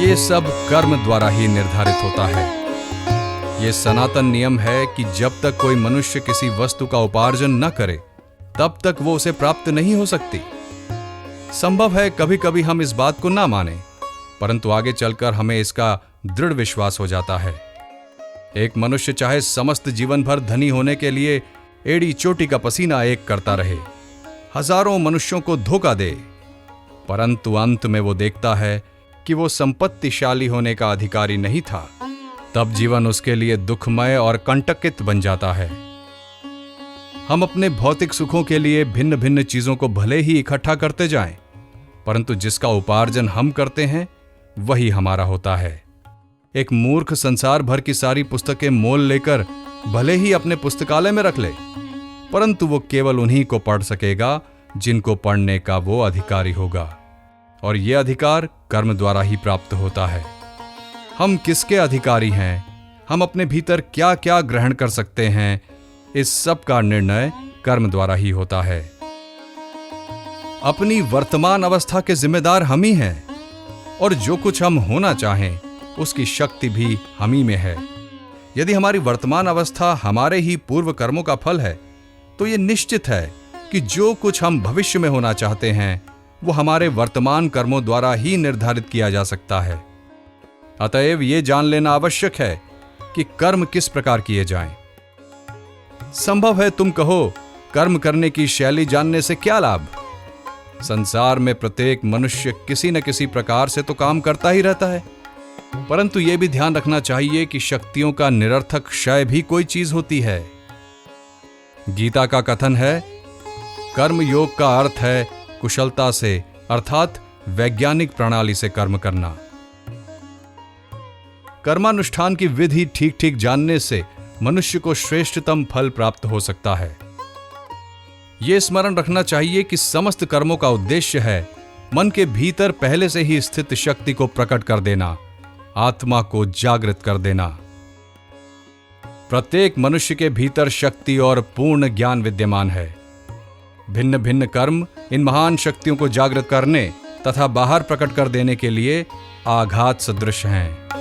ये सब कर्म द्वारा ही निर्धारित होता है। ये सनातन नियम है कि जब तक कोई मनुष्य किसी वस्तु का उपार्जन न करे तब तक वो उसे प्राप्त नहीं हो सकती। संभव है कभी कभी हम इस बात को ना माने, परंतु आगे चलकर हमें इसका दृढ़ विश्वास हो जाता है। एक मनुष्य चाहे समस्त जीवन भर धनी होने के लिए एड़ी चोटी का पसीना एक करता रहे, हजारों मनुष्यों को धोखा दे, परंतु अंत में वो देखता है कि वो संपत्तिशाली होने का अधिकारी नहीं था, तब जीवन उसके लिए दुखमय और कंटकित बन जाता है। हम अपने भौतिक सुखों के लिए भिन्न भिन्न चीजों को भले ही इकट्ठा करते जाएं, परंतु जिसका उपार्जन हम करते हैं वही हमारा होता है। एक मूर्ख संसार भर की सारी पुस्तकें मोल लेकर भले ही अपने पुस्तकालय में रख ले, परंतु वो केवल उन्हीं को पढ़ सकेगा जिनको पढ़ने का वो अधिकारी होगा, और यह अधिकार कर्म द्वारा ही प्राप्त होता है। हम किसके अधिकारी हैं, हम अपने भीतर क्या क्या ग्रहण कर सकते हैं, इस सब का निर्णय कर्म द्वारा ही होता है। अपनी वर्तमान अवस्था के जिम्मेदार हम ही हैं, और जो कुछ हम होना चाहें उसकी शक्ति भी हम ही में है। यदि हमारी वर्तमान अवस्था हमारे ही पूर्व कर्मों का फल है, तो यह निश्चित है कि जो कुछ हम भविष्य में होना चाहते हैं वो हमारे वर्तमान कर्मों द्वारा ही निर्धारित किया जा सकता है। अतएव यह जान लेना आवश्यक है कि कर्म किस प्रकार किए जाएं। संभव है तुम कहो, कर्म करने की शैली जानने से क्या लाभ? संसार में प्रत्येक मनुष्य किसी न किसी प्रकार से तो काम करता ही रहता है, परंतु यह भी ध्यान रखना चाहिए कि शक्तियों का निरर्थक क्षय भी कोई चीज होती है। गीता का कथन है, कर्म योग का अर्थ है कुशलता से अर्थात वैज्ञानिक प्रणाली से कर्म करना। कर्मानुष्ठान की विधि ठीक ठीक जानने से मनुष्य को श्रेष्ठतम फल प्राप्त हो सकता है। यह स्मरण रखना चाहिए कि समस्त कर्मों का उद्देश्य है मन के भीतर पहले से ही स्थित शक्ति को प्रकट कर देना, आत्मा को जागृत कर देना। प्रत्येक मनुष्य के भीतर शक्ति और पूर्ण ज्ञान विद्यमान है। भिन्न भिन्न कर्म इन महान शक्तियों को जागृत करने तथा बाहर प्रकट कर देने के लिए आघात सदृश हैं।